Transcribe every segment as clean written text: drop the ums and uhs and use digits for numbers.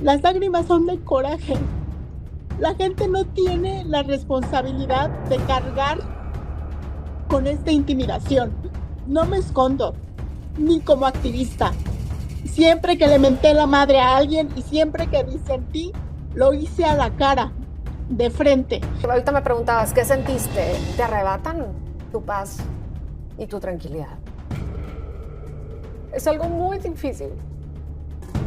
Las lágrimas son de coraje. La gente no tiene la responsabilidad de cargar con esta intimidación. No me escondo, ni como activista. Siempre que le menté la madre a alguien y siempre que disentí, lo hice a la cara, de frente. Ahorita me preguntabas, ¿qué sentiste? ¿Te arrebatan tu paz y tu tranquilidad? Es algo muy difícil.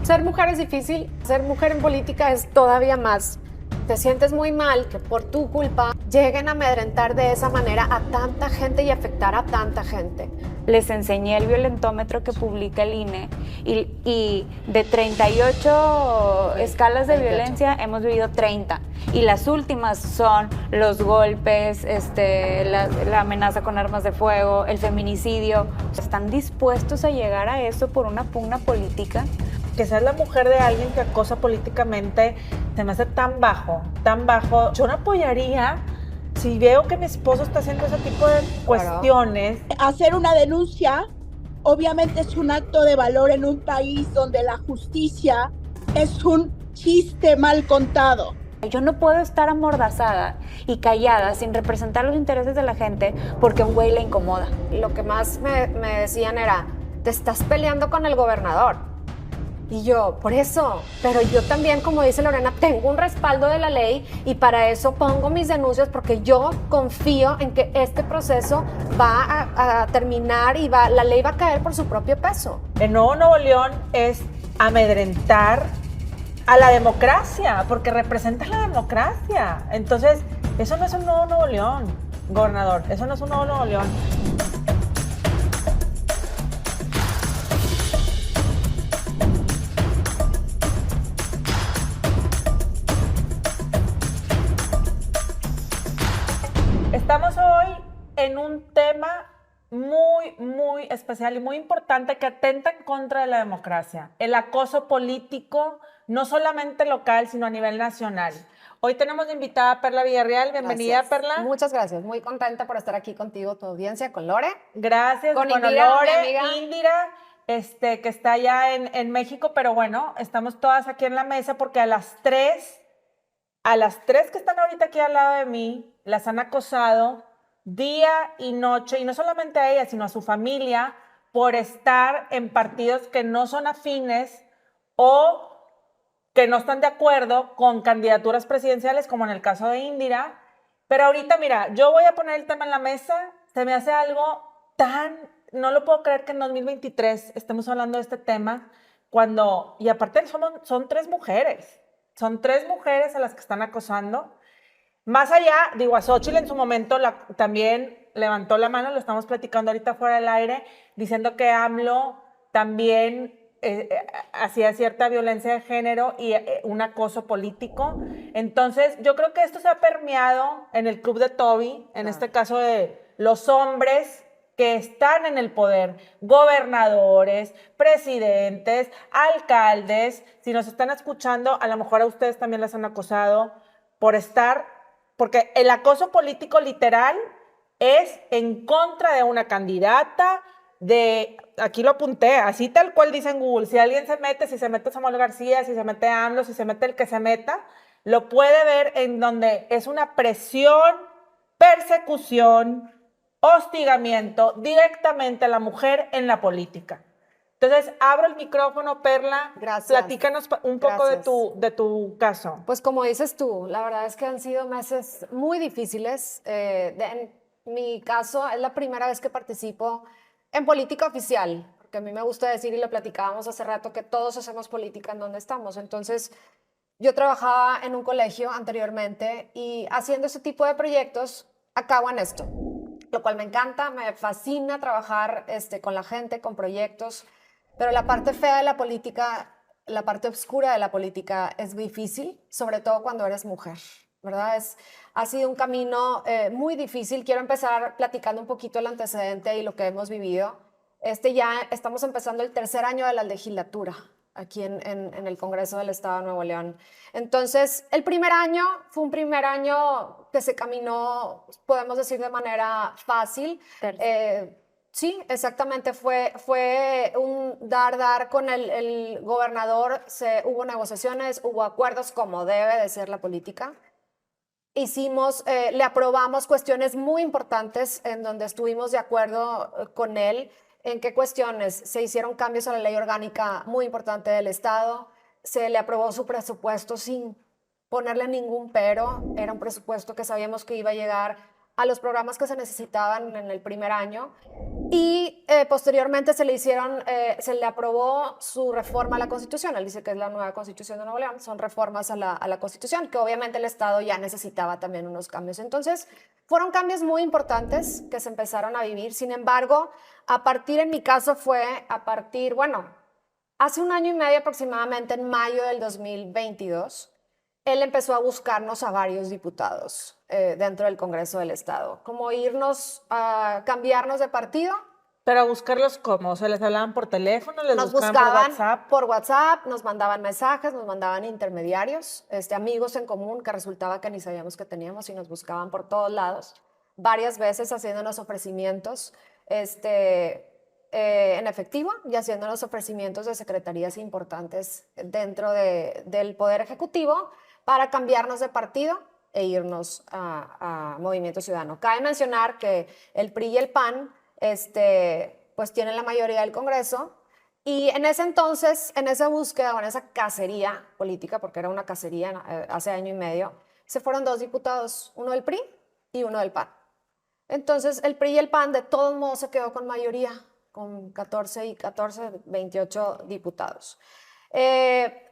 Ser mujer es difícil, ser mujer en política es todavía más. Te sientes muy mal que por tu culpa lleguen a amedrentar de esa manera a tanta gente y afectar a tanta gente. Les enseñé el violentómetro que publica el INE y de 38 escalas de 28. violencia hemos vivido 30. Y las últimas son los golpes, la amenaza con armas de fuego, el feminicidio. ¿Están dispuestos a llegar a eso por una pugna política? Que seas la mujer de alguien que acosa políticamente se me hace tan bajo, tan bajo. Yo no apoyaría si veo que mi esposo está haciendo ese tipo de cuestiones. Hacer una denuncia obviamente es un acto de valor en un país donde la justicia es un chiste mal contado. Yo no puedo estar amordazada y callada sin representar los intereses de la gente porque a un güey le incomoda. Lo que más me decían era, te estás peleando con el gobernador. Y yo, por eso, pero yo también, como dice Lorena, tengo un respaldo de la ley y para eso pongo mis denuncias porque yo confío en que este proceso va a terminar y la ley va a caer por su propio peso. El nuevo Nuevo León es amedrentar a la democracia, porque representa la democracia. Entonces, eso no es un nuevo Nuevo León, gobernador, eso no es un nuevo Nuevo León. Estamos hoy en un tema muy, muy especial y muy importante que atenta en contra de la democracia. El acoso político, no solamente local, sino a nivel nacional. Hoy tenemos de invitada a Perla Villarreal. Bienvenida, Gracias. Perla. Muchas gracias. Muy contenta por estar aquí contigo, tu audiencia, con Lore. Gracias. Con bueno, Indira, Lore, mi amiga. Indira, que está allá en México, pero bueno, estamos todas aquí en la mesa porque a las tres que están ahorita aquí al lado de mí, las han acosado día y noche, y no solamente a ellas, sino a su familia, por estar en partidos que no son afines o que no están de acuerdo con candidaturas presidenciales, como en el caso de Indira. Pero ahorita, mira, yo voy a poner el tema en la mesa, se me hace algo no lo puedo creer que en 2023 estemos hablando de este tema, y aparte son tres mujeres. Son tres mujeres a las que están acosando. Más allá, digo, a Xóchitl en su momento también levantó la mano, lo estamos platicando ahorita fuera del aire, diciendo que AMLO también hacía cierta violencia de género y un acoso político. Entonces, yo creo que esto se ha permeado en el club de Toby, en este caso de los hombres que están en el poder, gobernadores, presidentes, alcaldes. Si nos están escuchando, a lo mejor a ustedes también les han acosado porque el acoso político literal es en contra de una candidata, aquí lo apunté, así tal cual dice en Google, si alguien si se mete Samuel García, si se mete AMLO, si se mete el que se meta, lo puede ver en donde es una presión, persecución, hostigamiento directamente a la mujer en la política. Entonces, abro el micrófono, Perla. Gracias. Platícanos un poco de tu caso. Pues como dices tú, la verdad es que han sido meses muy difíciles. En mi caso, es la primera vez que participo en política oficial, porque a mí me gusta decir, y lo platicábamos hace rato, que todos hacemos política en donde estamos. Entonces, yo trabajaba en un colegio anteriormente y haciendo ese tipo de proyectos acabo en esto, lo cual me encanta, me fascina trabajar con la gente, con proyectos, pero la parte fea de la política, la parte oscura de la política es difícil, sobre todo cuando eres mujer, ¿verdad? Ha sido un camino muy difícil. Quiero empezar platicando un poquito el antecedente y lo que hemos vivido. Ya estamos empezando el tercer año de la legislatura aquí en el Congreso del Estado de Nuevo León. Entonces, el primer año fue un primer año que se caminó, podemos decir, de manera fácil. Sí, exactamente. Fue un dar con el gobernador. Hubo negociaciones, hubo acuerdos como debe de ser la política. Le aprobamos cuestiones muy importantes en donde estuvimos de acuerdo con él. ¿En qué cuestiones? Se hicieron cambios a la ley orgánica muy importante del Estado. Se le aprobó su presupuesto sin ponerle ningún pero. Era un presupuesto que sabíamos que iba a llegar a los programas que se necesitaban en el primer año. Y posteriormente se le aprobó su reforma a la Constitución. Él dice que es la nueva Constitución de Nuevo León. Son reformas a la Constitución, que obviamente el Estado ya necesitaba también unos cambios. Entonces, fueron cambios muy importantes que se empezaron a vivir. Sin embargo, en mi caso hace un año y medio aproximadamente, en mayo del 2022, él empezó a buscarnos a varios diputados dentro del Congreso del Estado, como irnos a cambiarnos de partido. Pero a buscarlos, ¿cómo? O sea, ¿les hablaban por teléfono? ¿Les Nos buscaban buscaban por WhatsApp, nos mandaban mensajes, nos mandaban intermediarios, amigos en común que resultaba que ni sabíamos que teníamos y nos buscaban por todos lados, varias veces haciéndonos ofrecimientos en efectivo y haciéndonos ofrecimientos de secretarías importantes dentro del Poder Ejecutivo para cambiarnos de partido e irnos a Movimiento Ciudadano. Cabe mencionar que el PRI y el PAN pues tienen la mayoría del Congreso, y en ese entonces, en esa búsqueda o en esa cacería política, porque era una cacería hace año y medio, se fueron 2 diputados, uno del PRI y uno del PAN. Entonces el PRI y el PAN de todos modos se quedó con mayoría, con 28 diputados.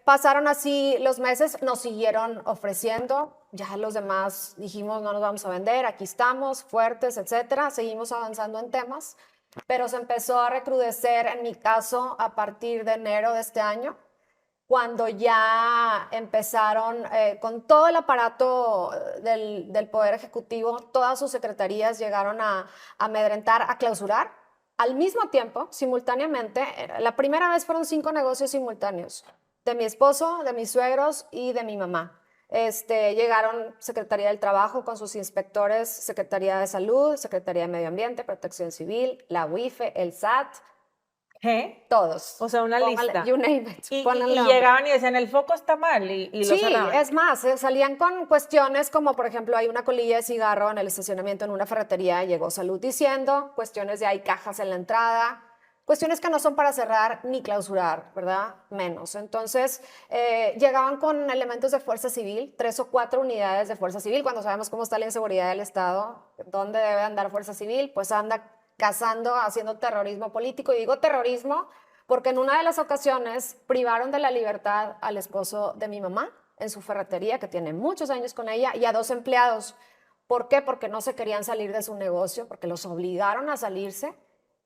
Pasaron así los meses, nos siguieron ofreciendo, ya los demás dijimos no nos vamos a vender, aquí estamos, fuertes, etcétera, seguimos avanzando en temas, pero se empezó a recrudecer en mi caso a partir de enero de este año, cuando ya empezaron con todo el aparato del Poder Ejecutivo, todas sus secretarías llegaron a amedrentar, a clausurar. Al mismo tiempo, simultáneamente, la primera vez fueron 5 negocios simultáneos, de mi esposo, de mis suegros y de mi mamá. Llegaron Secretaría del Trabajo con sus inspectores, Secretaría de Salud, Secretaría de Medio Ambiente, Protección Civil, la UIFE, el SAT, ¿qué? todos. O sea, una lista. You name it. Y llegaban y decían, el foco está mal, y lo Sí, cerraban. es más, salían con cuestiones como, por ejemplo, hay una colilla de cigarro en el estacionamiento en una ferretería, llegó Salud diciendo, cuestiones de hay cajas en la entrada, cuestiones que no son para cerrar ni clausurar, ¿verdad? Menos. Entonces, llegaban con elementos de fuerza civil, 3 o 4 unidades de fuerza civil, cuando sabemos cómo está la inseguridad del Estado, dónde debe andar fuerza civil, pues anda cazando, haciendo terrorismo político. Y digo terrorismo porque en una de las ocasiones privaron de la libertad al esposo de mi mamá en su ferretería, que tiene muchos años con ella, y a 2 empleados. ¿Por qué? Porque no se querían salir de su negocio, porque los obligaron a salirse.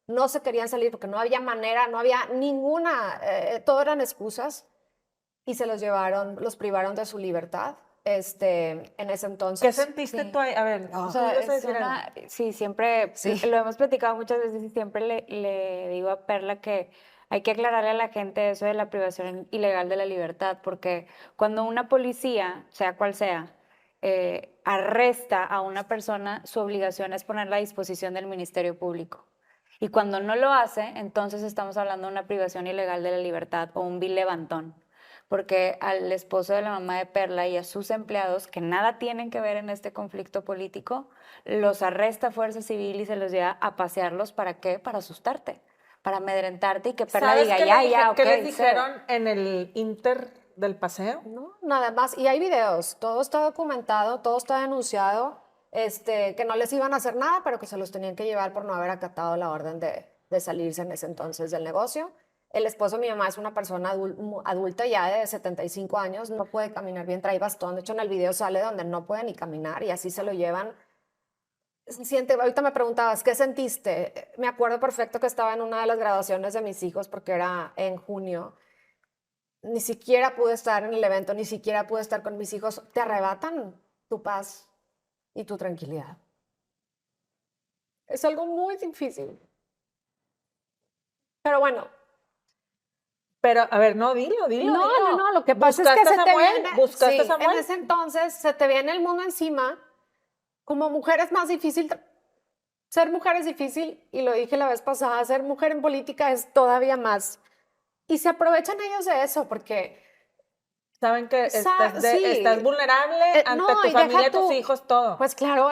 No se querían salir porque no había manera, no había ninguna, todo eran excusas, y se los privaron de su libertad. En ese entonces. ¿Qué sentiste tú ahí? A ver, o sea, sí, siempre, lo hemos platicado muchas veces y siempre le digo a Perla que hay que aclararle a la gente eso de la privación ilegal de la libertad, porque cuando una policía, sea cual sea, arresta a una persona, su obligación es ponerla a disposición del Ministerio Público. Y cuando no lo hace, entonces estamos hablando de una privación ilegal de la libertad o un vil levantón. Porque al esposo de la mamá de Perla y a sus empleados, que nada tienen que ver en este conflicto político, los arresta Fuerza Civil y se los lleva a pasearlos. ¿Para qué? Para asustarte, para amedrentarte y que Perla diga, ok. ¿Qué les dijeron en el inter del paseo? No, nada más. Y hay videos, todo está documentado, todo está denunciado, que no les iban a hacer nada, pero que se los tenían que llevar por no haber acatado la orden de salirse en ese entonces del negocio. El esposo de mi mamá es una persona adulta ya de 75 años, no puede caminar bien, trae bastón. De hecho, en el video sale donde no puede ni caminar y así se lo llevan. Ahorita me preguntabas, ¿qué sentiste? Me acuerdo perfecto que estaba en una de las graduaciones de mis hijos porque era en junio. Ni siquiera pude estar en el evento, ni siquiera pude estar con mis hijos. Te arrebatan tu paz y tu tranquilidad. Es algo muy difícil. Pero bueno. Pero, a ver, no, dilo. No, lo que pasa es que se te viene... ¿Buscaste a Samuel? En ese entonces se te viene el mundo encima. Como mujer es más difícil ser mujer es difícil y lo dije la vez pasada, ser mujer en política es todavía más. Y se aprovechan ellos de eso porque Saben que sí. estás vulnerable ante No, tu y deja familia, tus tú, hijos, todo. pues claro,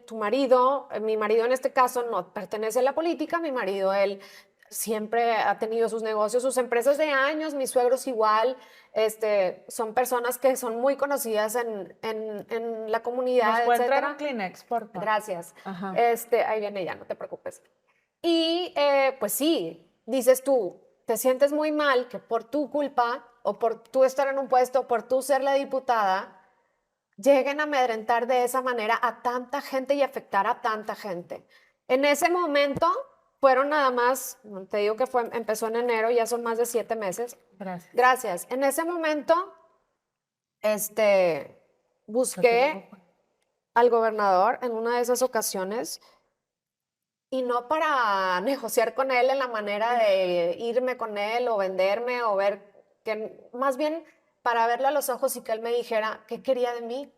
tu marido, mi marido en este caso no pertenece a la política, mi marido, él siempre ha tenido sus negocios, sus empresas de años, mis suegros igual, son personas que son muy conocidas en la ¿Nos comunidad, puede traer etcétera. un Kleenex, por favor? Gracias. Ajá. Ahí viene ya, no te preocupes. Y pues sí, dices tú, te sientes muy mal que por tu culpa o por tú estar en un puesto, o por tú ser la diputada, lleguen a amedrentar de esa manera a tanta gente y afectar a tanta gente. En ese momento fueron nada más, te digo que empezó en enero, ya son más de 7 meses. Gracias. Gracias. En ese momento, busqué al gobernador en una de esas ocasiones y no para negociar con él en la manera de irme con él o venderme o ver, que más bien para verlo a los ojos y que él me dijera qué quería de mí.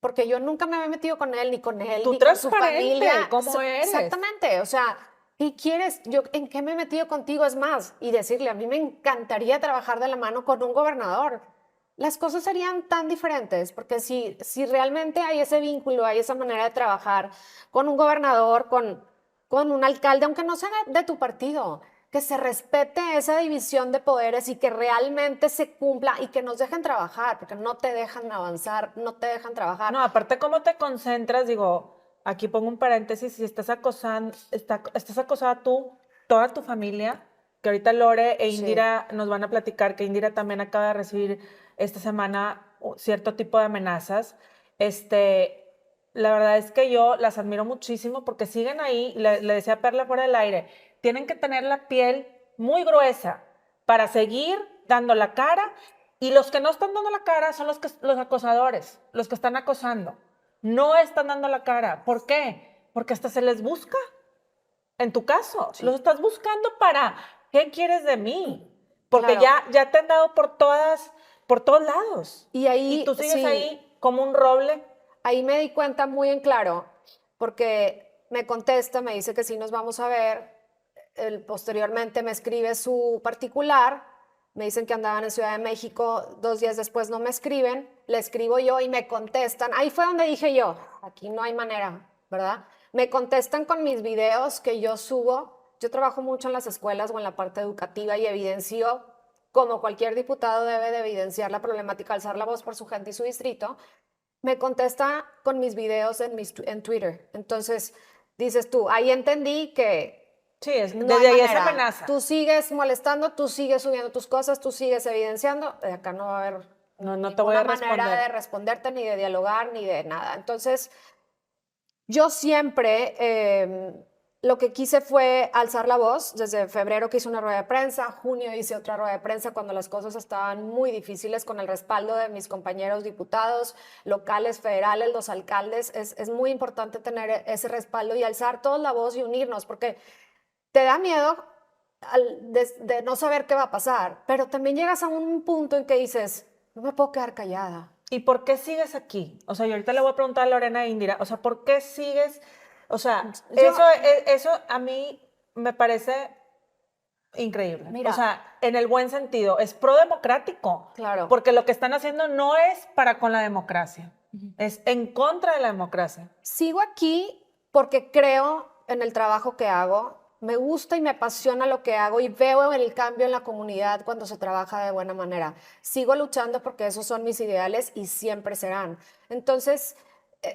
Porque yo nunca me había metido con él, ni con él, Tú ni con su transparente, familia. ¿cómo eres? Exactamente, o sea, ¿qué quieres? Yo, ¿en qué me he metido contigo? Es más, y decirle, a mí me encantaría trabajar de la mano con un gobernador. Las cosas serían tan diferentes, porque si realmente hay ese vínculo, hay esa manera de trabajar con un gobernador, con un alcalde, aunque no sea de tu partido, que se respete esa división de poderes y que realmente se cumpla y que nos dejen trabajar, porque no te dejan avanzar, no te dejan trabajar. No, aparte cómo te concentras, digo, aquí pongo un paréntesis, si estás acosada tú, toda tu familia, que ahorita Lore e Indira nos van a platicar, que Indira también acaba de recibir esta semana cierto tipo de amenazas. La verdad es que yo las admiro muchísimo porque siguen ahí, le decía a Perla fuera del aire, tienen que tener la piel muy gruesa para seguir dando la cara, y los que no están dando la cara son los acosadores, los que están acosando. No están dando la cara. ¿Por qué? Porque hasta se les busca. En tu caso, los estás buscando para, ¿qué quieres de mí? Porque Claro. ya te han dado por todos lados. Y ahí, Y tú sigues sí, ahí como un roble. ahí me di cuenta muy en claro, porque me contesta, me dice que sí nos vamos a ver, posteriormente me escribe su particular, me dicen que andaban en Ciudad de México, 2 días después no me escriben, le escribo yo y me contestan, ahí fue donde dije yo, aquí no hay manera, ¿verdad? Me contestan con mis videos que yo subo, yo trabajo mucho en las escuelas o en la parte educativa y evidencio, como cualquier diputado debe de evidenciar la problemática, alzar la voz por su gente y su distrito, me contesta con mis videos en Twitter. Entonces, dices tú, ahí entendí que Sí, no desde hay ahí esa manera. amenaza. Tú sigues molestando, tú sigues subiendo tus cosas, tú sigues evidenciando. De acá no va a haber No te voy a ninguna manera responder. de responderte, ni de dialogar, ni de nada. Entonces, yo siempre lo que quise fue alzar la voz. Desde febrero que hice una rueda de prensa, junio hice otra rueda de prensa cuando las cosas estaban muy difíciles con el respaldo de mis compañeros diputados locales, federales, los alcaldes. Es muy importante tener ese respaldo y alzar toda la voz y unirnos, porque te da miedo de no saber qué va a pasar, pero también llegas a un punto en que dices, no me puedo quedar callada. ¿Y por qué sigues aquí? O sea, yo ahorita le voy a preguntar a Lorena e Indira, o sea, ¿por qué sigues? O sea, eso a mí me parece increíble. Mira. O sea, en el buen sentido, es pro-democrático. Claro. Porque lo que están haciendo no es para con la democracia, es en contra de la democracia. Sigo aquí porque creo en el trabajo que hago, me gusta y me apasiona lo que hago y veo el cambio en la comunidad cuando se trabaja de buena manera. Sigo luchando porque esos son mis ideales y siempre serán. Entonces,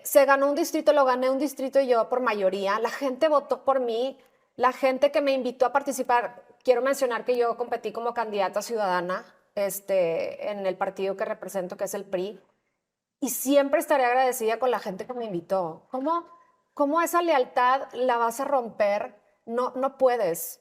se ganó un distrito, lo gané un distrito y yo por mayoría. La gente votó por mí, la gente que me invitó a participar. Quiero mencionar que yo competí como candidata ciudadana en el partido que represento, que es el PRI, y siempre estaré agradecida con la gente que me invitó. ¿Cómo esa lealtad la vas a romper? No puedes,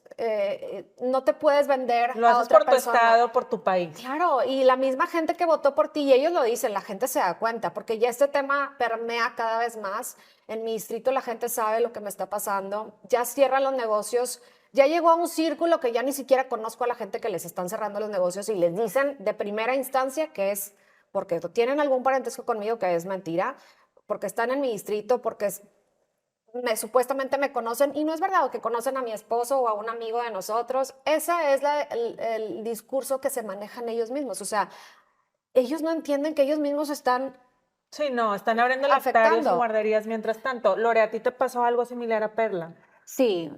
no te puedes vender Lo a haces otra por tu persona. estado, por tu país. Claro, y la misma gente que votó por ti, y ellos lo dicen, la gente se da cuenta, porque ya este tema permea cada vez más. En mi distrito la gente sabe lo que me está pasando, ya cierran los negocios, ya llegó a un círculo que ya ni siquiera conozco a la gente que les están cerrando los negocios y les dicen de primera instancia que es porque tienen algún parentesco conmigo, que es mentira, porque están en mi distrito, porque supuestamente me conocen y no es verdad, o que conocen a mi esposo o a un amigo de nosotros. Ese es el discurso que se manejan ellos mismos. O sea, ellos no entienden que ellos mismos están Sí, no, están abriendo lactarios y afectando. guarderías mientras tanto. Lore, ¿a ti te pasó algo similar a Perla? Sí,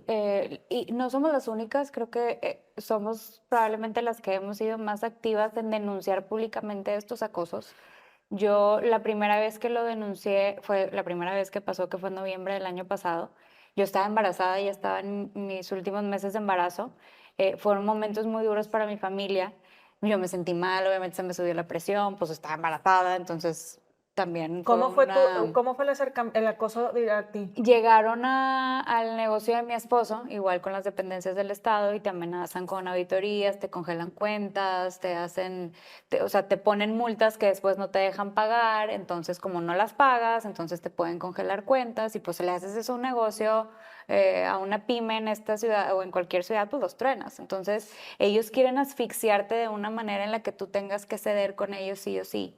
y no somos las únicas, creo que somos probablemente las que hemos sido más activas en denunciar públicamente estos acosos. Yo la primera vez que lo denuncié fue la primera vez que pasó, que fue en noviembre del año pasado. Yo estaba embarazada, ya estaba en mis últimos meses de embarazo. Fueron momentos muy duros para mi familia. Yo me sentí mal, obviamente se me subió la presión, pues estaba embarazada, entonces también fue una... ¿Cómo fue el acoso a ti? Llegaron al negocio de mi esposo, igual con las dependencias del Estado, y te amenazan con auditorías, te congelan cuentas, o sea, te ponen multas que después no te dejan pagar, entonces como no las pagas, entonces te pueden congelar cuentas, y pues si le haces eso a un negocio, a una pyme en esta ciudad o en cualquier ciudad, pues los truenas. Entonces ellos quieren asfixiarte de una manera en la que tú tengas que ceder con ellos sí o sí.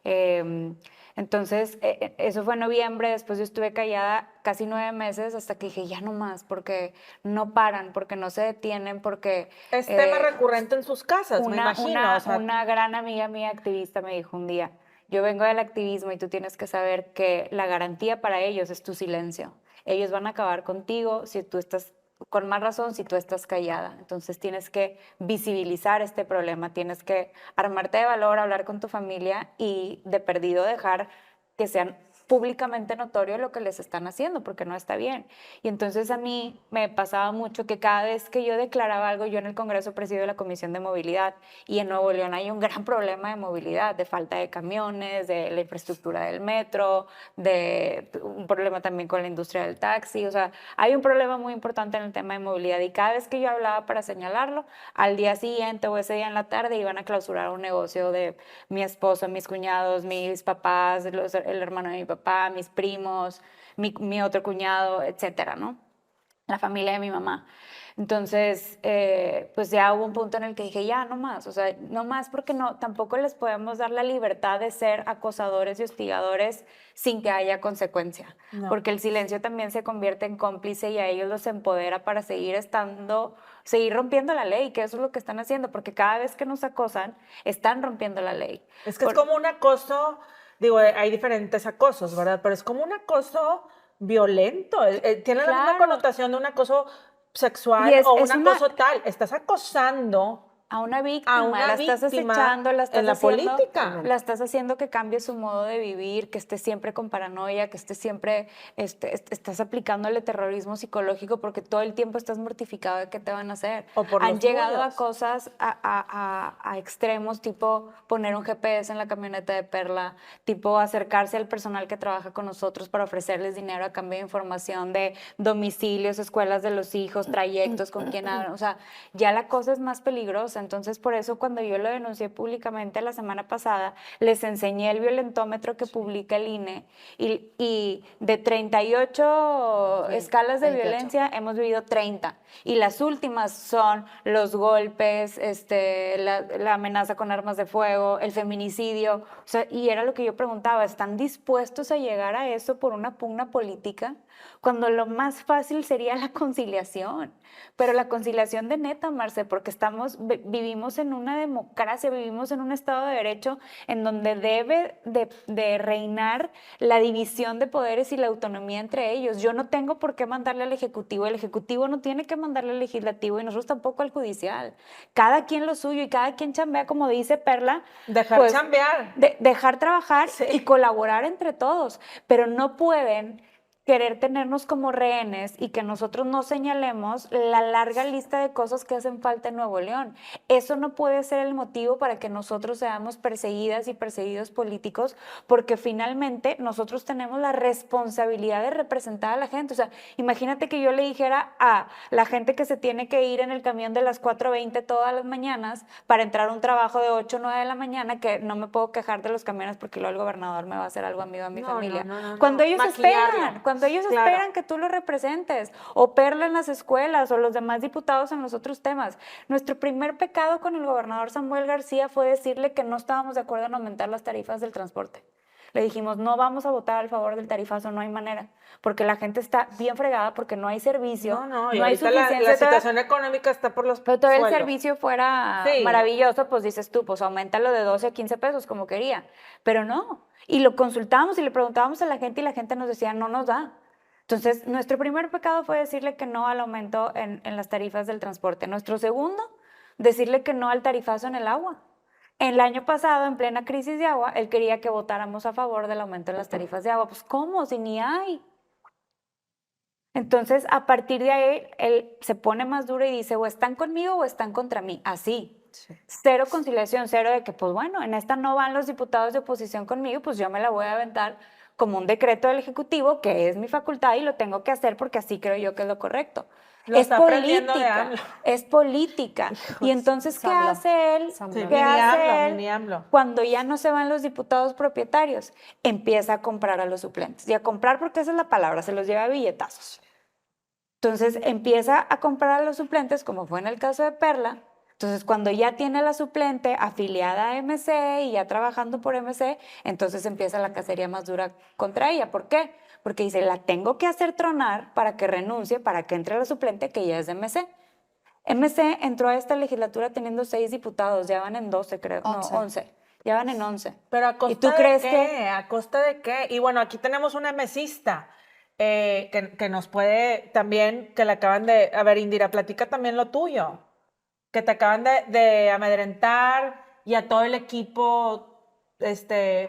Em, entonces, eso fue en noviembre, después yo estuve callada casi 9 meses hasta que dije, ya no más, porque no paran, porque no se detienen, porque Es tema recurrente en sus casas, me imagino. O sea, una gran amiga mía activista me dijo un día, yo vengo del activismo y tú tienes que saber que la garantía para ellos es tu silencio. Ellos van a acabar contigo si tú estás, con más razón, si tú estás callada. Entonces tienes que visibilizar este problema, tienes que armarte de valor, hablar con tu familia y de perdido dejar que sean públicamente notorio lo que les están haciendo, porque no está bien. Y entonces a mí me pasaba mucho que cada vez que yo declaraba algo, yo en el Congreso presido la Comisión de Movilidad, y en Nuevo León hay un gran problema de movilidad, de falta de camiones, de la infraestructura del metro, de un problema también con la industria del taxi. O sea, hay un problema muy importante en el tema de movilidad, y cada vez que yo hablaba para señalarlo, al día siguiente o ese día en la tarde iban a clausurar un negocio de mi esposo, mis cuñados, mis papás, el hermano de mi papá, mis primos, mi otro cuñado, etcétera, ¿no? La familia de mi mamá. Entonces, pues ya hubo un punto en el que dije, ya, no más, o sea, no más, porque no, tampoco les podemos dar la libertad de ser acosadores y hostigadores sin que haya consecuencia, no. porque el silencio también se convierte en cómplice y a ellos los empodera para seguir rompiendo la ley, que eso es lo que están haciendo, porque cada vez que nos acosan, están rompiendo la ley. Es que es como un acoso, digo, hay diferentes acosos, ¿verdad? Pero es como un acoso violento. Tiene la misma Claro. connotación de un acoso sexual Y es o un una- acoso tal. Estás acosando A una víctima, la estás víctima acechando, la estás en la haciendo, política. la estás haciendo que cambie su modo de vivir, que esté siempre con paranoia, que esté siempre, estás aplicándole terrorismo psicológico porque todo el tiempo estás mortificado de qué te van a hacer. O por Han los llegado tuyos. a cosas, a extremos, tipo poner un GPS en la camioneta de Perla, tipo acercarse al personal que trabaja con nosotros para ofrecerles dinero a cambio de información de domicilios, escuelas de los hijos, trayectos, con quién hablan. O sea, ya la cosa es más peligrosa. Entonces, por eso cuando yo lo denuncié públicamente la semana pasada, les enseñé el violentómetro que publica el INE, y de 38 escalas de 28. violencia hemos vivido 30. Y las últimas son los golpes, la amenaza con armas de fuego, el feminicidio. O sea, y era lo que yo preguntaba, ¿están dispuestos a llegar a eso por una pugna política? Cuando lo más fácil sería la conciliación. Pero la conciliación de neta, Marce, porque vivimos en una democracia, vivimos en un Estado de Derecho en donde debe de reinar la división de poderes y la autonomía entre ellos. Yo no tengo por qué mandarle al Ejecutivo, el Ejecutivo no tiene que mandarle al Legislativo y nosotros tampoco al Judicial. Cada quien lo suyo y cada quien chambea, como dice Perla. Dejar chambear. Dejar trabajar Sí. y colaborar entre todos, pero no pueden querer tenernos como rehenes y que nosotros no señalemos la larga lista de cosas que hacen falta en Nuevo León. Eso no puede ser el motivo para que nosotros seamos perseguidas y perseguidos políticos, porque finalmente nosotros tenemos la responsabilidad de representar a la gente. O sea, imagínate que yo le dijera a la gente que se tiene que ir en el camión de las 4:20 todas las mañanas para entrar a un trabajo de 8 o 9 de la mañana, que no me puedo quejar de los camiones porque luego el gobernador me va a hacer algo a mí o a mi familia. Cuando ellos esperan que tú los representes, o Perla en las escuelas, o los demás diputados en los otros temas. Nuestro primer pecado con el gobernador Samuel García fue decirle que no estábamos de acuerdo en aumentar las tarifas del transporte. Le dijimos, no vamos a votar a favor del tarifazo, no hay manera, porque la gente está bien fregada, porque no hay servicio, No, y no hay ahorita la suficiencia. situación económica está por los Pero todavía el suelos. servicio fuera Sí. maravilloso, pues dices tú, pues aumentalo de 12 a 15 pesos como quería. Pero no. Y lo consultábamos y le preguntábamos a la gente y la gente nos decía, no nos da. Entonces, nuestro primer pecado fue decirle que no al aumento en las tarifas del transporte. Nuestro segundo, decirle que no al tarifazo en el agua. El año pasado, en plena crisis de agua, él quería que votáramos a favor del aumento en las tarifas de agua. Pues, ¿cómo? Si ni hay. Entonces, a partir de ahí, él se pone más duro y dice, o están conmigo o están contra mí. Así. Sí. Cero conciliación, cero de que, pues bueno, en esta no van los diputados de oposición conmigo, pues yo me la voy a aventar como un decreto del Ejecutivo, que es mi facultad y lo tengo que hacer porque así creo yo que es lo correcto. Lo Es está aprendiendo de política, AMLO. es política. Y entonces, ¿qué AMLO. hace él? Es AMLO. Sí, ¿Qué hace él? mini AMLO. Cuando ya no se van los diputados propietarios, empieza a comprar a los suplentes. Y a comprar, porque esa es la palabra, se los lleva a billetazos. Entonces empieza a comprar a los suplentes, como fue en el caso de Perla. Entonces, cuando ya tiene la suplente afiliada a MC y ya trabajando por MC, entonces empieza la cacería más dura contra ella. ¿Por qué? Porque dice, la tengo que hacer tronar para que renuncie, para que entre la suplente que ya es de MC. MC entró a esta legislatura teniendo 6 diputados, ya van en 12, creo. 11. No, 11. Ya van en 11. Pero ¿a costa ¿Y tú de crees qué? que...? ¿A costa de qué? Y bueno, aquí tenemos una mesista que nos puede también, que le acaban de... A ver, Indira, platica también lo tuyo. Que te acaban de amedrentar y a todo el equipo,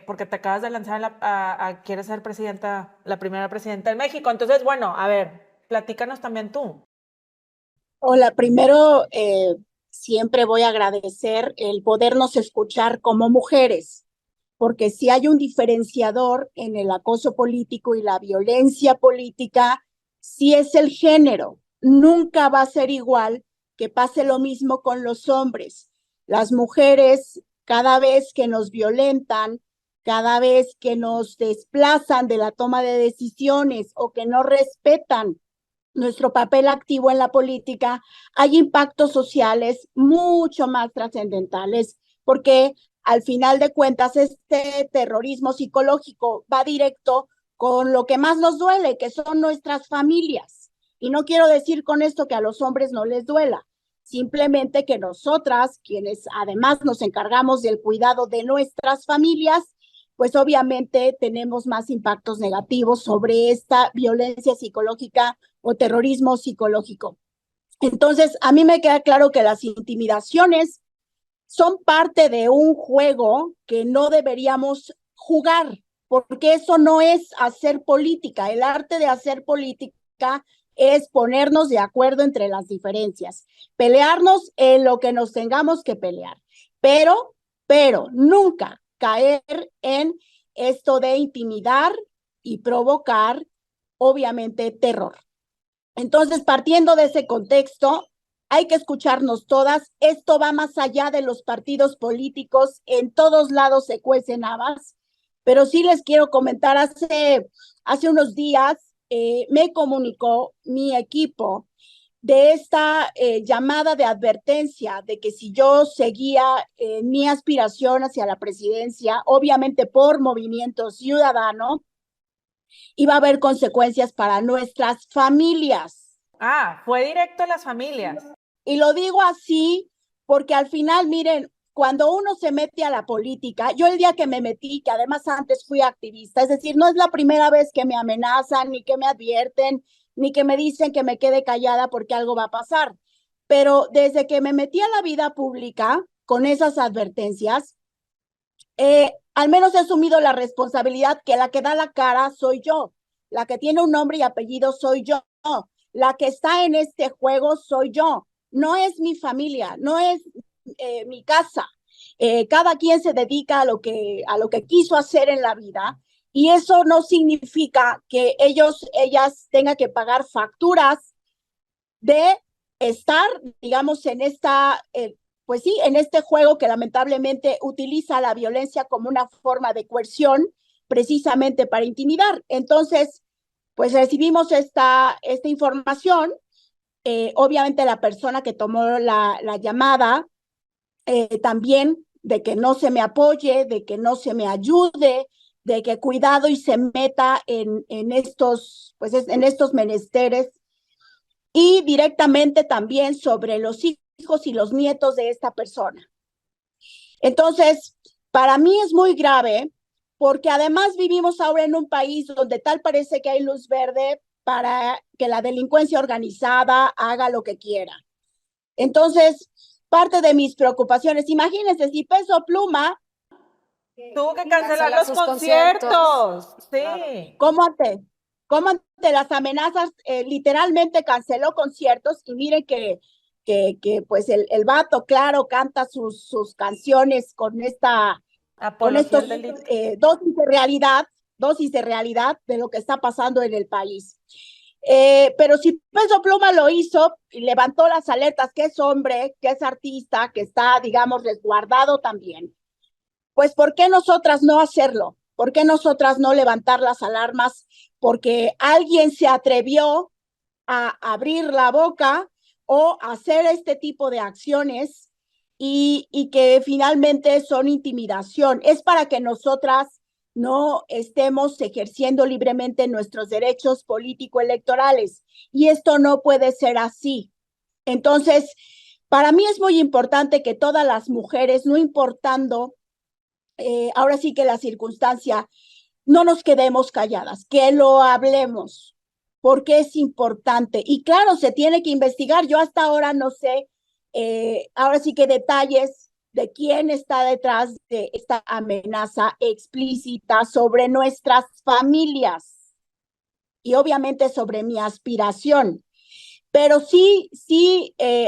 porque te acabas de lanzar quieres ser presidenta, la primera presidenta de México. Entonces, bueno, a ver, platícanos también tú. Hola, primero siempre voy a agradecer el podernos escuchar como mujeres, porque si hay un diferenciador en el acoso político y la violencia política, sí es el género. Nunca va a ser igual que pase lo mismo con los hombres. Las mujeres, cada vez que nos violentan, cada vez que nos desplazan de la toma de decisiones o que no respetan nuestro papel activo en la política, hay impactos sociales mucho más trascendentales, porque al final de cuentas este terrorismo psicológico va directo con lo que más nos duele, que son nuestras familias. Y no quiero decir con esto que a los hombres no les duela, simplemente que nosotras, quienes además nos encargamos del cuidado de nuestras familias, pues obviamente tenemos más impactos negativos sobre esta violencia psicológica o terrorismo psicológico. Entonces, a mí me queda claro que las intimidaciones son parte de un juego que no deberíamos jugar, porque eso no es hacer política. El arte de hacer política es ponernos de acuerdo entre las diferencias, pelearnos en lo que nos tengamos que pelear, pero nunca caer en esto de intimidar y provocar, obviamente, terror. Entonces, partiendo de ese contexto, hay que escucharnos todas. Esto va más allá de los partidos políticos. En todos lados se cuecen habas. Pero sí les quiero comentar, hace unos días me comunicó mi equipo de esta llamada de advertencia de que si yo seguía mi aspiración hacia la presidencia, obviamente por Movimiento Ciudadano, iba a haber consecuencias para nuestras familias. Ah, fue directo a las familias. Y lo digo así porque al final, miren, cuando uno se mete a la política, yo el día que me metí, que además antes fui activista, es decir, no es la primera vez que me amenazan, ni que me advierten, ni que me dicen que me quede callada porque algo va a pasar. Pero desde que me metí a la vida pública con esas advertencias, al menos he asumido la responsabilidad que la que da la cara soy yo, la que tiene un nombre y apellido soy yo, la que está en este juego soy yo, no es mi familia, no es mi casa. Cada quien se dedica a lo que quiso hacer en la vida y eso no significa que ellas tengan que pagar facturas de estar, digamos, en esta, pues sí, en este juego que lamentablemente utiliza la violencia como una forma de coerción precisamente para intimidar. Entonces, pues recibimos esta información. Obviamente la persona que tomó la llamada también de que no se me apoye, de que no se me ayude, de que cuidado y se meta en estos, pues en estos menesteres, y directamente también sobre los hijos y los nietos de esta persona. Entonces, para mí es muy grave porque además vivimos ahora en un país donde tal parece que hay luz verde para que la delincuencia organizada haga lo que quiera. Entonces, parte de mis preocupaciones, imagínense si Peso Pluma tuvo que cancelar los sus conciertos. Sí. Claro. ¿Cómo ante las amenazas literalmente canceló conciertos? Y miren que pues el vato, claro, canta sus canciones con Apología estos al delito. dosis de realidad de lo que está pasando en el país. Pero si Peso Pluma lo hizo y levantó las alertas, que es hombre, que es artista, que está, digamos, resguardado también, pues ¿por qué nosotras no hacerlo? ¿Por qué nosotras no levantar las alarmas? Porque alguien se atrevió a abrir la boca o hacer este tipo de acciones y que finalmente son intimidación. Es para que nosotras no estemos ejerciendo libremente nuestros derechos político-electorales. Y esto no puede ser así. Entonces, para mí es muy importante que todas las mujeres, no importando ahora sí que la circunstancia, no nos quedemos calladas, que lo hablemos, porque es importante. Y claro, se tiene que investigar. Yo hasta ahora no sé, ahora sí que detalles de quién está detrás de esta amenaza explícita sobre nuestras familias y obviamente sobre mi aspiración. Pero sí,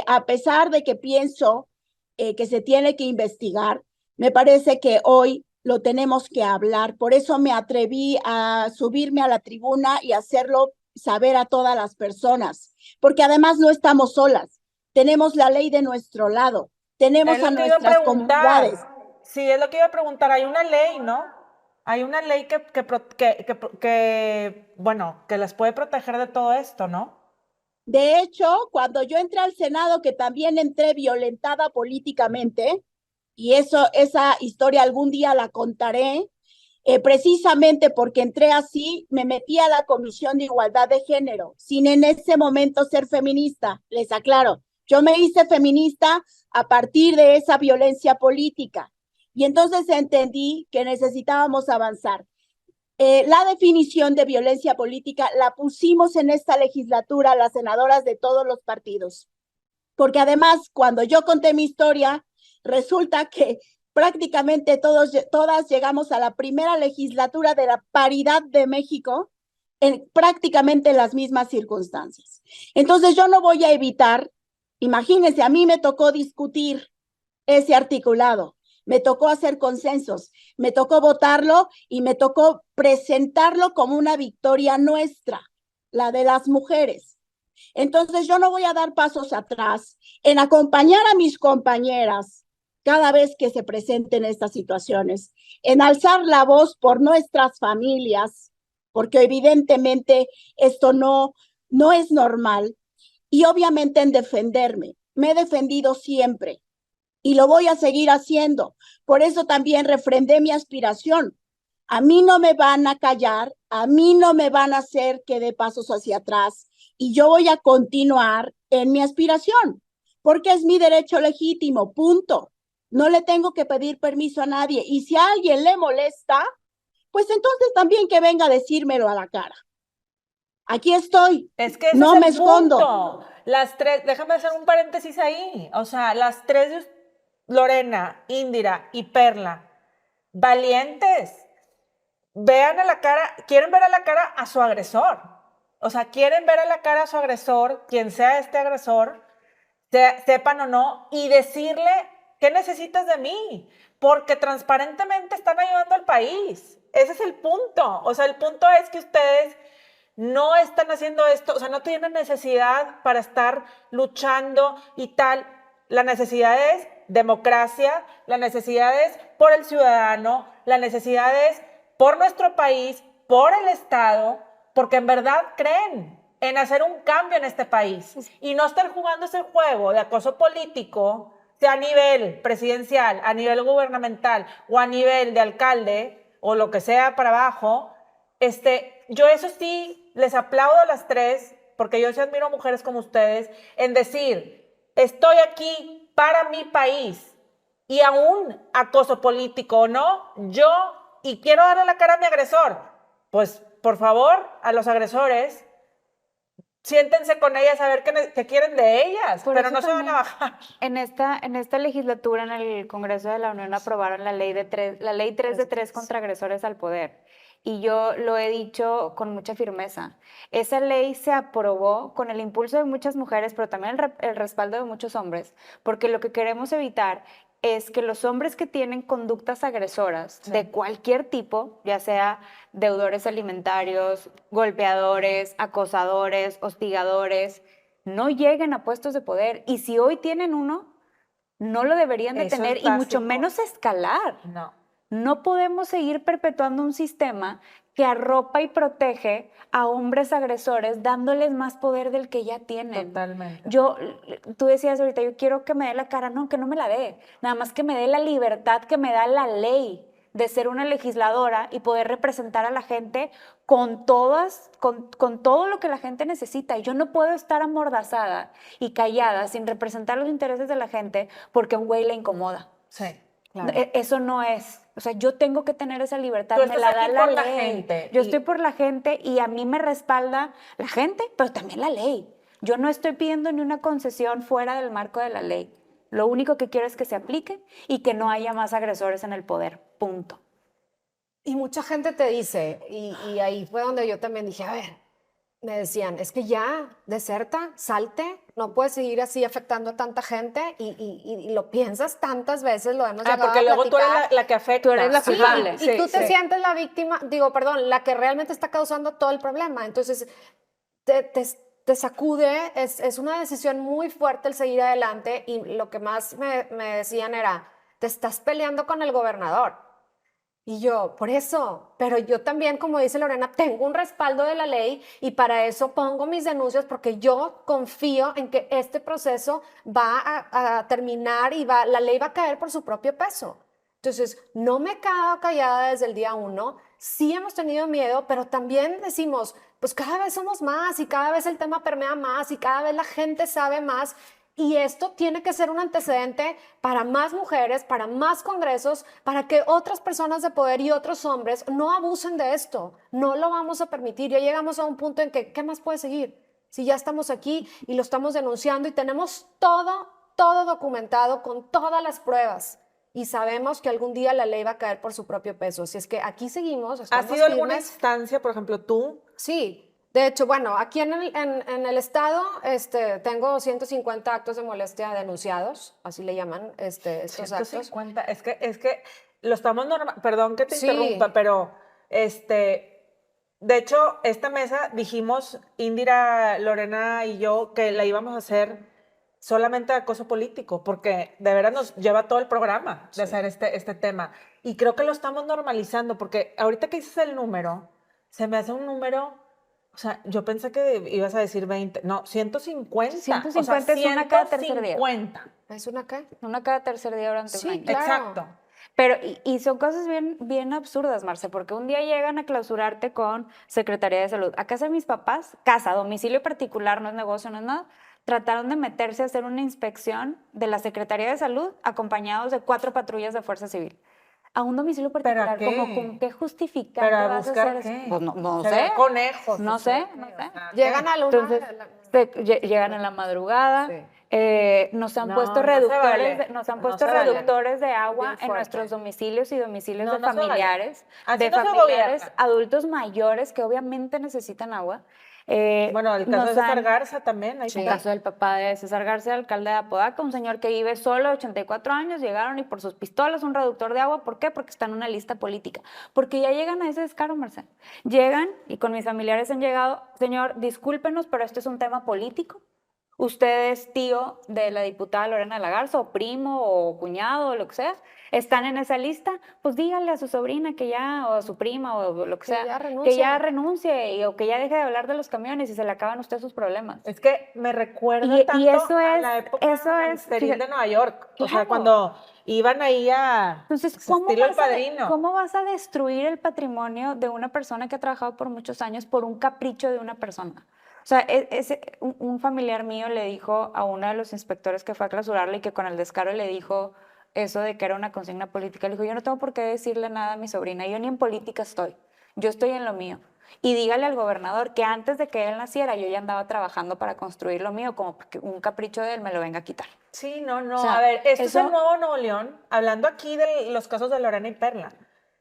a pesar de que pienso que se tiene que investigar, me parece que hoy lo tenemos que hablar. Por eso me atreví a subirme a la tribuna y hacerlo saber a todas las personas, porque además no estamos solas. Tenemos la ley de nuestro lado, tenemos a nuestras comunidades. Sí, es lo que iba a preguntar. Hay una ley, ¿no? Hay una ley bueno, que las puede proteger de todo esto, ¿no? De hecho, cuando yo entré al Senado, que también entré violentada políticamente, y esa historia algún día la contaré, precisamente porque entré así, me metí a la Comisión de Igualdad de Género, sin en ese momento ser feminista, les aclaro. Yo me hice feminista a partir de esa violencia política. Y entonces entendí que necesitábamos avanzar. La definición de violencia política la pusimos en esta legislatura las senadoras de todos los partidos. Porque además, cuando yo conté mi historia, resulta que prácticamente todas llegamos a la primera legislatura de la paridad de México en prácticamente las mismas circunstancias. Entonces yo no voy a evitar, imagínense, a mí me tocó discutir ese articulado, me tocó hacer consensos, me tocó votarlo y me tocó presentarlo como una victoria nuestra, la de las mujeres. Entonces yo no voy a dar pasos atrás en acompañar a mis compañeras cada vez que se presenten estas situaciones, en alzar la voz por nuestras familias, porque evidentemente esto no es normal, y obviamente en defenderme. Me he defendido siempre y lo voy a seguir haciendo. Por eso también refrendé mi aspiración. A mí no me van a callar, a mí no me van a hacer que dé pasos hacia atrás y yo voy a continuar en mi aspiración, porque es mi derecho legítimo, punto. No le tengo que pedir permiso a nadie y si a alguien le molesta, pues entonces también que venga a decírmelo a la cara. Aquí estoy. Es que ese no es me el escondo. Punto. Las tres, déjame hacer un paréntesis ahí. O sea, las tres, Lorena, Indira y Perla, valientes. Vean a la cara, quieren ver a la cara a su agresor. O sea, quieren ver a la cara a su agresor, quien sea este agresor, sepan o no, y decirle, ¿qué necesitas de mí? Porque transparentemente están ayudando al país. Ese es el punto. O sea, el punto es que ustedes no están haciendo esto, o sea, no tienen necesidad para estar luchando y tal. La necesidad es democracia, la necesidad es por el ciudadano, la necesidad es por nuestro país, por el Estado, porque en verdad creen en hacer un cambio en este país y no estar jugando ese juego de acoso político, sea a nivel presidencial, a nivel gubernamental o a nivel de alcalde o lo que sea para abajo, yo eso sí, les aplaudo a las tres, porque yo sí admiro a mujeres como ustedes, en decir, estoy aquí para mi país, y aún acoso político o no, y quiero darle la cara a mi agresor, pues por favor, a los agresores, siéntense con ellas a ver qué quieren de ellas, pero no se van a bajar. En esta legislatura, en el Congreso de la Unión, aprobaron la ley 3 de 3 contra agresores al poder. Y yo lo he dicho con mucha firmeza. Esa ley se aprobó con el impulso de muchas mujeres, pero también el respaldo de muchos hombres, porque lo que queremos evitar es que los hombres que tienen conductas agresoras de cualquier tipo, ya sea deudores alimentarios, golpeadores, acosadores, hostigadores, no lleguen a puestos de poder. Y si hoy tienen uno, no lo deberían de Eso tener es y mucho básico. menos escalar. No. No podemos seguir perpetuando un sistema que arropa y protege a hombres agresores, dándoles más poder del que ya tienen. Totalmente. Tú decías ahorita, yo quiero que me dé la cara. No, que no me la dé. Nada más que me dé la libertad que me da la ley de ser una legisladora y poder representar a la gente con todo lo que la gente necesita. Yo no puedo estar amordazada y callada sin representar los intereses de la gente porque a un güey le incomoda. Sí, claro. Eso no es. O sea, yo tengo que tener esa libertad. Tú Me la estás da aquí la por la ley. gente. Yo estoy por la gente y a mí me respalda la gente, pero también la ley. Yo no estoy pidiendo ni una concesión fuera del marco de la ley. Lo único que quiero es que se aplique y que no haya más agresores en el poder. Punto. Y mucha gente te dice, y ahí fue donde yo también dije, a ver, me decían, es que ya, deserta, salte, no puedes seguir así afectando a tanta gente y lo piensas tantas veces, lo hemos llegado porque a luego tú eres platicar. la que afecta. Tú eres la Sí, culpable. y tú te sientes la víctima, la que realmente está causando todo el problema. Entonces, te sacude, es una decisión muy fuerte el seguir adelante y lo que más me decían era, te estás peleando con el gobernador. Y yo, por eso, pero yo también, como dice Lorena, tengo un respaldo de la ley y para eso pongo mis denuncias porque yo confío en que este proceso va a terminar y la ley va a caer por su propio peso. Entonces, no me he quedado callada desde el día 1, sí hemos tenido miedo, pero también decimos, pues cada vez somos más y cada vez el tema permea más y cada vez la gente sabe más. Y esto tiene que ser un antecedente para más mujeres, para más congresos, para que otras personas de poder y otros hombres no abusen de esto. No lo vamos a permitir. Ya llegamos a un punto en que, ¿qué más puede seguir? Si ya estamos aquí y lo estamos denunciando y tenemos todo documentado con todas las pruebas. Y sabemos que algún día la ley va a caer por su propio peso. Así es que aquí seguimos. ¿Ha sido alguna firmes. instancia, por ejemplo, tú? Sí. De hecho, bueno, aquí en el estado tengo 150 actos de molestia denunciados, así le llaman estos 150, actos. Es que lo estamos perdón que te Sí. interrumpa, pero de hecho, esta mesa dijimos, Indira, Lorena y yo, que la íbamos a hacer solamente de acoso político, porque de verdad nos lleva todo el programa de hacer este tema. Y creo que lo estamos normalizando, porque ahorita que dices el número, se me hace un número... O sea, yo pensé que ibas a decir 20. No, 150. 150 o sea, es una cada tercer día. 150. ¿Es una qué? Una cada tercer día durante un año. Claro. Exacto. Pero, y son cosas bien absurdas, Marce, porque un día llegan a clausurarte con Secretaría de Salud. A casa de mis papás, domicilio particular, no es negocio, no es nada, trataron de meterse a hacer una inspección de la Secretaría de Salud acompañados de 4 patrullas de Fuerza Civil. A un domicilio particular, ¿Pero a qué? como con qué justificar ¿Pero que a vas a buscar hacer qué? eso? Pues no Se sé. ven conejos. No sé. Llegan a la Entonces, llegan en la madrugada. Sí. Nos han No, puesto no se reductores, vale. nos han No puesto se vale. reductores de agua Bien en fuerte. nuestros domicilios y domicilios No, de no se vale. familiares, Así de no se familiares gobierna. adultos mayores que obviamente necesitan agua. Bueno, el caso Nos de César han- Garza también. Ahí Sí. el está. caso del papá de César García, alcalde de Apodaca, un señor que vive solo, 84 años, llegaron y por sus pistolas un reductor de agua. ¿Por qué? Porque está en una lista política. Porque ya llegan a ese descaro, Marcelo. Llegan y con mis familiares han llegado, señor, discúlpenos, pero este es un tema político. usted es tío de la diputada Lorena de la Garza, o primo, o cuñado, o lo que sea, están en esa lista, pues dígale a su sobrina que ya, o a su prima, o lo que sea, que ya renuncie, o que ya deje de hablar de los camiones y se le acaban a usted sus problemas. Es que me recuerda Y tanto eso a es, la época eso es, gangsteril fíjate, de Nueva York. O sea, claro. cuando iban ahí a Entonces, pues, estilo El Padrino. ¿cómo vas a destruir el patrimonio de una persona que ha trabajado por muchos años por un capricho de una persona? O sea, un familiar mío le dijo a uno de los inspectores que fue a clausurarle y que con el descaro le dijo eso de que era una consigna política. Le dijo, yo no tengo por qué decirle nada a mi sobrina, yo ni en política estoy, yo estoy en lo mío. Y dígale al gobernador que antes de que él naciera yo ya andaba trabajando para construir lo mío, como que un capricho de él me lo venga a quitar. Sí, no. O sea, a ver, esto es eso- el Nuevo Nuevo León, hablando aquí de los casos de Lorena y Perla.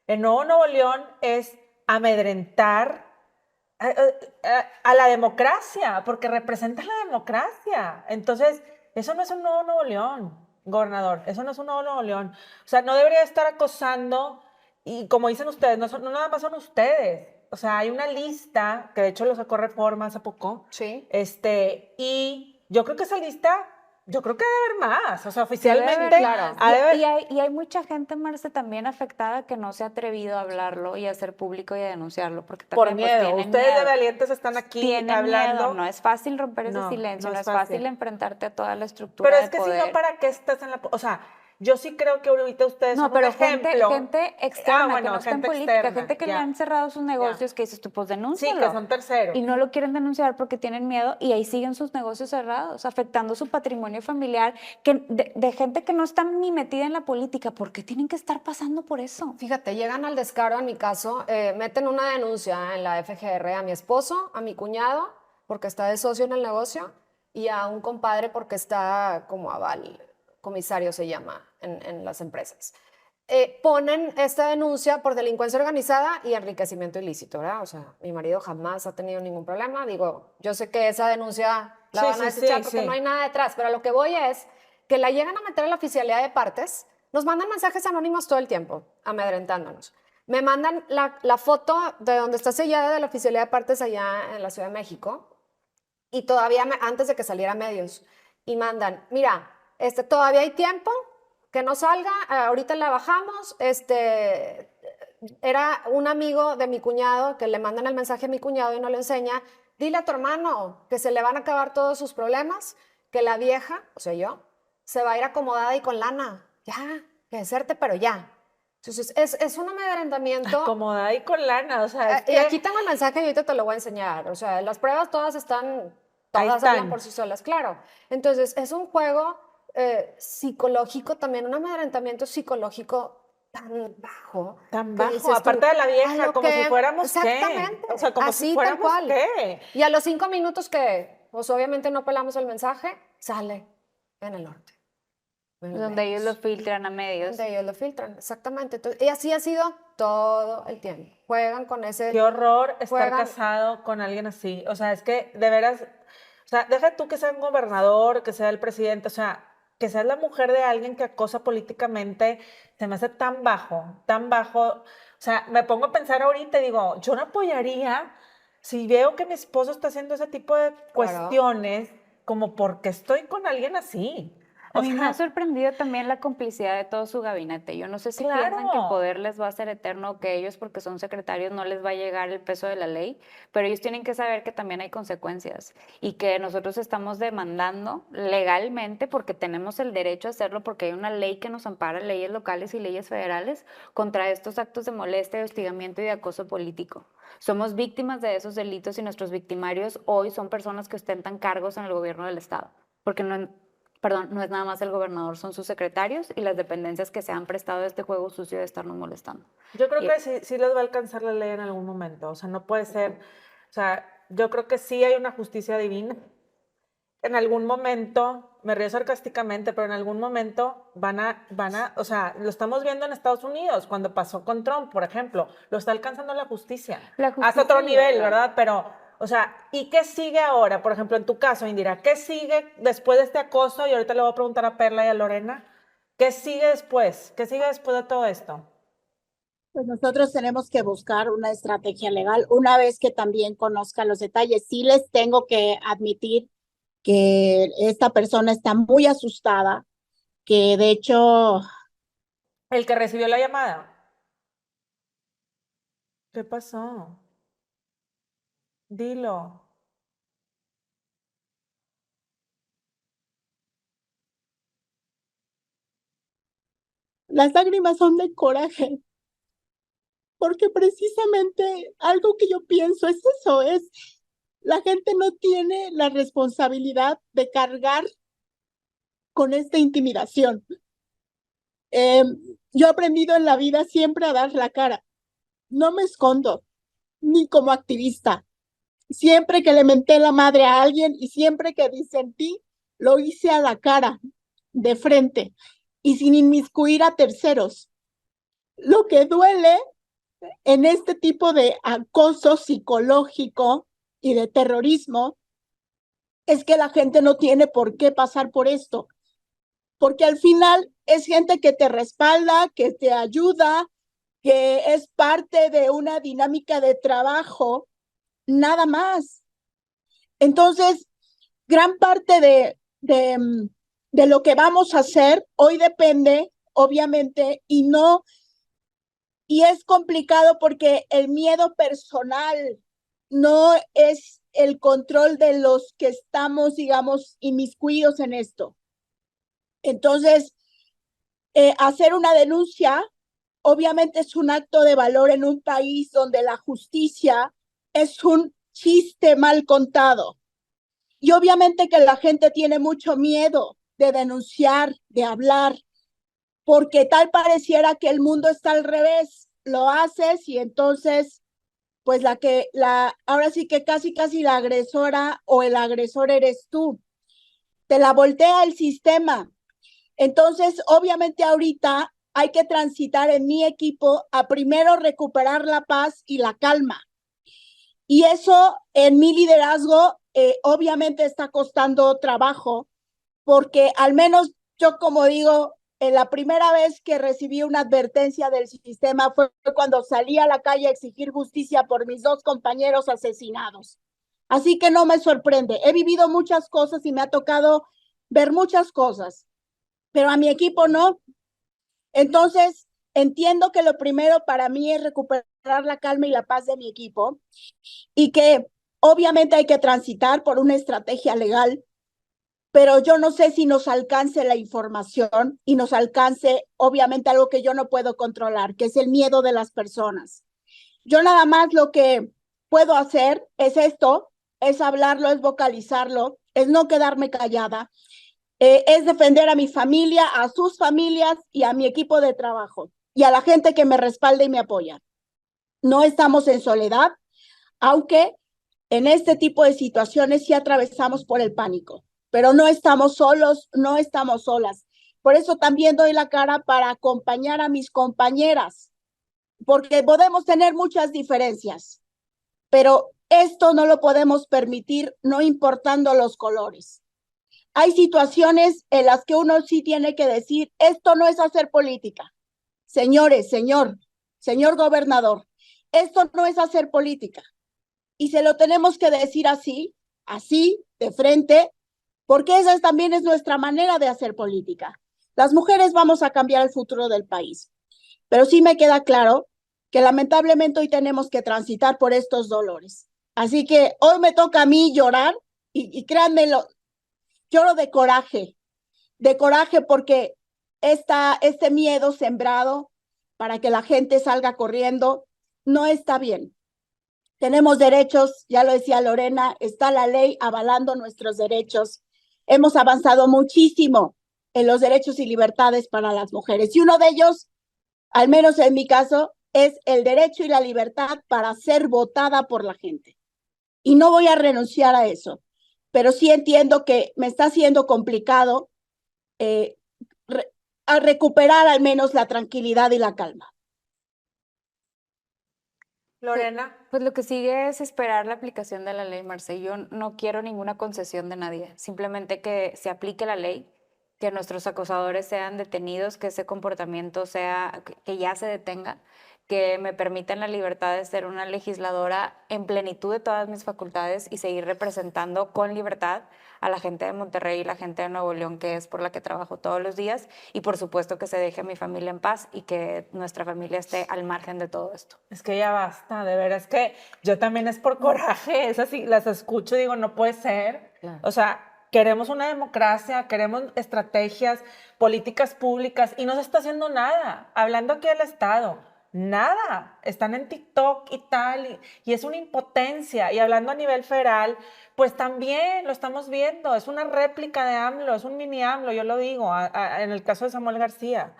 El Nuevo Nuevo León es amedrentar a la democracia, porque representa la democracia. Entonces, eso no es un Nuevo Nuevo León, gobernador, eso no es un Nuevo Nuevo León. O sea, no debería estar acosando, y como dicen ustedes, no nada más son ustedes. O sea, hay una lista, que de hecho lo sacó Reforma hace poco, Sí. y yo creo que esa lista, yo creo que debe haber más. O sea, Debe haber, oficialmente, claro. ha de haber- Y hay mucha gente, Marce, también afectada que no se ha atrevido a hablarlo y a hacer público y a denunciarlo, porque por también pues, miedo. tienen Ustedes de miedo. valientes están aquí Tienen hablando. miedo, no es fácil romper ese No, silencio, no no es es fácil fácil. enfrentarte a toda la estructura Pero de es que poder. si no, ¿para qué estás en la... O sea, yo sí creo que ahorita ustedes No, son pero un ejemplo. gente externa bueno, que no está en gente política, externa, gente que le ya. han cerrado sus negocios, que dices tú, pues Sí, denúncialo. que son terceros. Y no lo quieren denunciar porque tienen miedo y ahí siguen sus negocios cerrados, afectando su patrimonio familiar, de gente que no está ni metida en la política. ¿Por qué tienen que estar pasando por eso? Fíjate, llegan al descaro, en mi caso, meten una denuncia en la FGR a mi esposo, a mi cuñado, porque está de socio en el negocio, y a un compadre porque está como aval, comisario se llama en las empresas. Ponen esta denuncia por delincuencia organizada y enriquecimiento ilícito, ¿verdad? O sea, mi marido jamás ha tenido ningún problema. Digo, yo sé que esa denuncia la Sí, van a sí, desechar sí, porque sí. no hay nada detrás, pero a lo que voy es que la llegan a meter a la oficialidad de partes, nos mandan mensajes anónimos todo el tiempo, amedrentándonos. Me mandan la foto de donde está sellada de la oficialidad de partes allá en la Ciudad de México y todavía antes de que saliera a medios. Y mandan, mira, todavía hay tiempo, que no salga, ahorita la bajamos, era un amigo de mi cuñado que le mandan el mensaje a mi cuñado y no le enseña, dile a tu hermano que se le van a acabar todos sus problemas, que la vieja, o sea yo, se va a ir acomodada y con lana, ya, que deserte, pero ya. Entonces, es un amedrentamiento. Acomodada y con lana, o sea, es Y que... aquí tengo el mensaje y ahorita te lo voy a enseñar. O sea, las pruebas todas Ahí todas están. hablan por sí solas, claro. Entonces, es un juego psicológico también, un amedrentamiento psicológico tan bajo. Tan que bajo, dices tú, aparte de la a vieja, lo como si que- fuéramos qué. Exactamente. O sea, como así, si tal fuéramos cual. qué. Y a los 5 minutos que, pues obviamente no pelamos el mensaje, sale en el norte. En los Donde ellos lo medios. filtran a medios. Donde ellos lo filtran, exactamente. Entonces, y así ha sido todo el tiempo. Juegan con ese... Qué horror estar Juegan- casado con alguien así. O sea, es que de veras, o sea, deja tú que sea un gobernador, que sea el presidente, o sea, que seas la mujer de alguien que acosa políticamente, se me hace tan bajo, tan bajo. O sea, me pongo a pensar ahorita y digo, yo no apoyaría si veo que mi esposo está haciendo ese tipo de cuestiones, como porque estoy con alguien así. A O mí me sea, ha sorprendido también la complicidad de todo su gabinete. Yo no sé si piensan que el Claro. poder les va a ser eterno o que ellos, porque son secretarios, no les va a llegar el peso de la ley, pero ellos tienen que saber que también hay consecuencias y que nosotros estamos demandando legalmente, porque tenemos el derecho a hacerlo, porque hay una ley que nos ampara, leyes locales y leyes federales, contra estos actos de molestia, de hostigamiento y de acoso político. Somos víctimas de esos delitos y nuestros victimarios hoy son personas que ostentan cargos en el gobierno del Estado, porque no es nada más el gobernador, son sus secretarios y las dependencias que se han prestado a este juego sucio de estarnos molestando. Yo creo Y- que sí les va a alcanzar la ley en algún momento, o sea, no puede ser, o sea, yo creo que sí hay una justicia divina. En algún momento, me río sarcásticamente, pero en algún momento o sea, lo estamos viendo en Estados Unidos, cuando pasó con Trump, por ejemplo, lo está alcanzando la justicia. La Hasta justicia otro nivel, llega. ¿verdad? Pero, o sea, ¿y qué sigue ahora? Por ejemplo, en tu caso, Indira, ¿qué sigue después de este acoso? Y ahorita le voy a preguntar a Perla y a Lorena, ¿qué sigue después? ¿Qué sigue después de todo esto? Pues nosotros tenemos que buscar una estrategia legal una vez que también conozca los detalles. Sí les tengo que admitir que esta persona está muy asustada, que de hecho El que recibió la llamada. ¿Qué pasó? Dilo. las lágrimas son de coraje, porque precisamente algo que yo pienso es eso, es la gente no tiene la responsabilidad de cargar con esta intimidación. Yo he aprendido en la vida siempre a dar la cara. No me escondo, ni como activista. Siempre que le menté la madre a alguien y siempre que disentí, lo hice a la cara, de frente y sin inmiscuir a terceros. Lo que duele en este tipo de acoso psicológico y de terrorismo es que la gente no tiene por qué pasar por esto, porque al final es gente que te respalda, que te ayuda, que es parte de una dinámica de trabajo, nada más. Entonces, gran parte de lo que vamos a hacer hoy depende, obviamente, y es complicado porque el miedo personal no es el control de los que estamos, digamos, inmiscuidos en esto. Entonces, hacer una denuncia, obviamente es un acto de valor en un país donde la justicia es un chiste mal contado. Y obviamente que la gente tiene mucho miedo de denunciar, de hablar, porque tal pareciera que el mundo está al revés. Lo haces y entonces, pues ahora sí que casi la agresora o el agresor eres tú. Te la voltea el sistema. Entonces, obviamente ahorita hay que transitar en mi equipo a primero recuperar la paz y la calma. Y eso en mi liderazgo obviamente está costando trabajo, porque al menos yo, como digo, la primera vez que recibí una advertencia del sistema fue cuando salí a la calle a exigir justicia por mis 2 compañeros asesinados. Así que no me sorprende. He vivido muchas cosas y me ha tocado ver muchas cosas, pero a mi equipo no. Entonces, entiendo que lo primero para mí es recuperar la calma y la paz de mi equipo y que obviamente hay que transitar por una estrategia legal, pero yo no sé si nos alcance la información y nos alcance, obviamente, algo que yo no puedo controlar, que es el miedo de las personas. Yo nada más lo que puedo hacer es esto, es hablarlo, es vocalizarlo, es no quedarme callada, es defender a mi familia, a sus familias y a mi equipo de trabajo y a la gente que me respalda y me apoya. No estamos en soledad, aunque en este tipo de situaciones sí atravesamos por el pánico, pero no estamos solos, no estamos solas. Por eso también doy la cara para acompañar a mis compañeras, porque podemos tener muchas diferencias, pero esto no lo podemos permitir, no importando los colores. Hay situaciones en las que uno sí tiene que decir, esto no es hacer política. Señores, señor gobernador, esto no es hacer política. Y se lo tenemos que decir así, de frente, porque esa también es nuestra manera de hacer política. Las mujeres vamos a cambiar el futuro del país, pero sí me queda claro que lamentablemente hoy tenemos que transitar por estos dolores. Así que hoy me toca a mí llorar y créanmelo, lloro de coraje porque este miedo sembrado para que la gente salga corriendo no está bien. Tenemos derechos, ya lo decía Lorena, está la ley avalando nuestros derechos. Hemos avanzado muchísimo en los derechos y libertades para las mujeres. Y uno de ellos, al menos en mi caso, es el derecho y la libertad para ser votada por la gente. Y no voy a renunciar a eso, pero sí entiendo que me está siendo complicado a recuperar al menos la tranquilidad y la calma. Lorena. Pues lo que sigue es esperar la aplicación de la ley, Marce. Yo no quiero ninguna concesión de nadie, simplemente que se aplique la ley, que nuestros acosadores sean detenidos, que ese comportamiento sea, que ya se detenga, que me permiten la libertad de ser una legisladora en plenitud de todas mis facultades y seguir representando con libertad a la gente de Monterrey y la gente de Nuevo León, que es por la que trabajo todos los días, y por supuesto que se deje a mi familia en paz y que nuestra familia esté al margen de todo esto. Es que ya basta, de veras que yo también es por coraje, es así, las escucho y digo, no puede ser. Claro. O sea, queremos una democracia, queremos estrategias, políticas públicas y no se está haciendo nada. Hablando aquí del Estado, nada. Están en TikTok y tal, y es una impotencia. Y hablando a nivel federal, pues también lo estamos viendo. Es una réplica de AMLO, es un mini AMLO, yo lo digo, en el caso de Samuel García.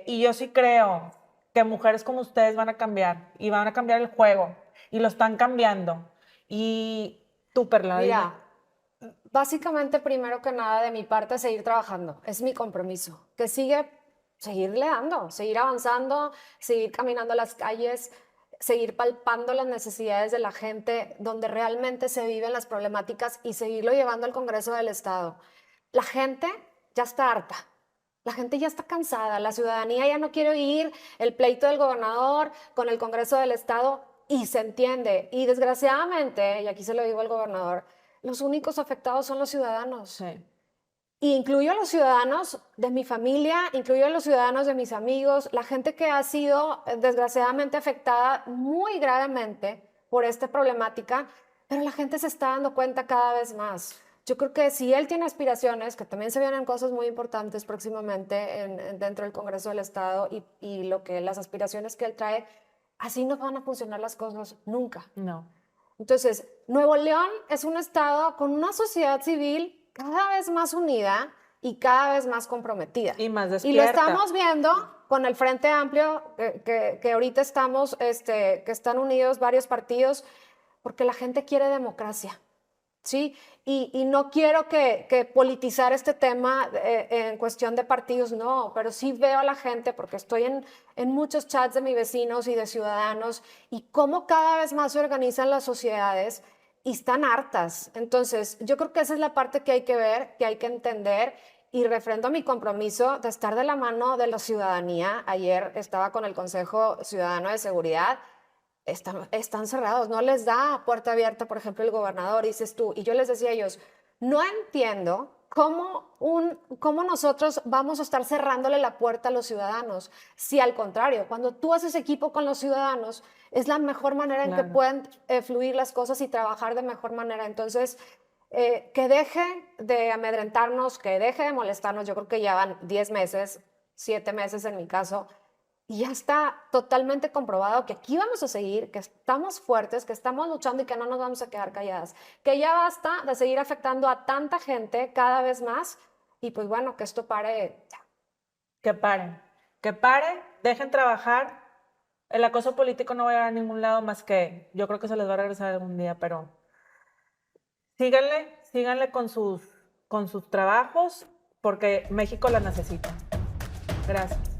Y yo sí creo que mujeres como ustedes van a cambiar y van a cambiar el juego y lo están cambiando. Y tú, Perla, dime. Mira, básicamente, primero que nada, de mi parte, seguir trabajando. Es mi compromiso. Que seguirle dando, seguir avanzando, seguir caminando las calles, seguir palpando las necesidades de la gente, donde realmente se viven las problemáticas y seguirlo llevando al Congreso del Estado. La gente ya está harta. La gente ya está cansada, la ciudadanía ya no quiere oír el pleito del gobernador con el Congreso del Estado y se entiende. Y desgraciadamente, y aquí se lo digo al gobernador, los únicos afectados son los ciudadanos. Sí. Y incluyo a los ciudadanos de mi familia, incluyo a los ciudadanos de mis amigos, la gente que ha sido desgraciadamente afectada muy gravemente por esta problemática, pero la gente se está dando cuenta cada vez más. Yo creo que si él tiene aspiraciones, que también se vienen cosas muy importantes próximamente dentro del Congreso del Estado y las aspiraciones que él trae, así no van a funcionar las cosas nunca. No. Entonces, Nuevo León es un estado con una sociedad civil cada vez más unida y cada vez más comprometida. Y más Y lo despierta. estamos viendo con el Frente Amplio, que ahorita estamos, que están unidos varios partidos, porque la gente quiere democracia. ¿Sí? Y no quiero que politizar este tema en cuestión de partidos, no, pero sí veo a la gente, porque estoy en muchos chats de mis vecinos y de ciudadanos, y cómo cada vez más se organizan las sociedades y están hartas. Entonces, yo creo que esa es la parte que hay que ver, que hay que entender, y refrendo mi compromiso de estar de la mano de la ciudadanía. Ayer estaba con el Consejo Ciudadano de Seguridad. Están cerrados, no les da puerta abierta, por ejemplo, el gobernador, dices tú. Y yo les decía a ellos, no entiendo cómo nosotros vamos a estar cerrándole la puerta a los ciudadanos. Si al contrario, cuando tú haces equipo con los ciudadanos, es la mejor manera en que pueden fluir las cosas y trabajar de mejor manera. Entonces, que deje de amedrentarnos, que deje de molestarnos. Yo creo que ya van 10 meses, 7 meses en mi caso, y ya está totalmente comprobado que aquí vamos a seguir, que estamos fuertes, que estamos luchando y que no nos vamos a quedar calladas. Que ya basta de seguir afectando a tanta gente cada vez más y pues bueno, que esto pare ya. Que paren, dejen trabajar. El acoso político no va a llegar a ningún lado más que, yo creo que se les va a regresar algún día, pero síganle con sus trabajos porque México la necesita. Gracias.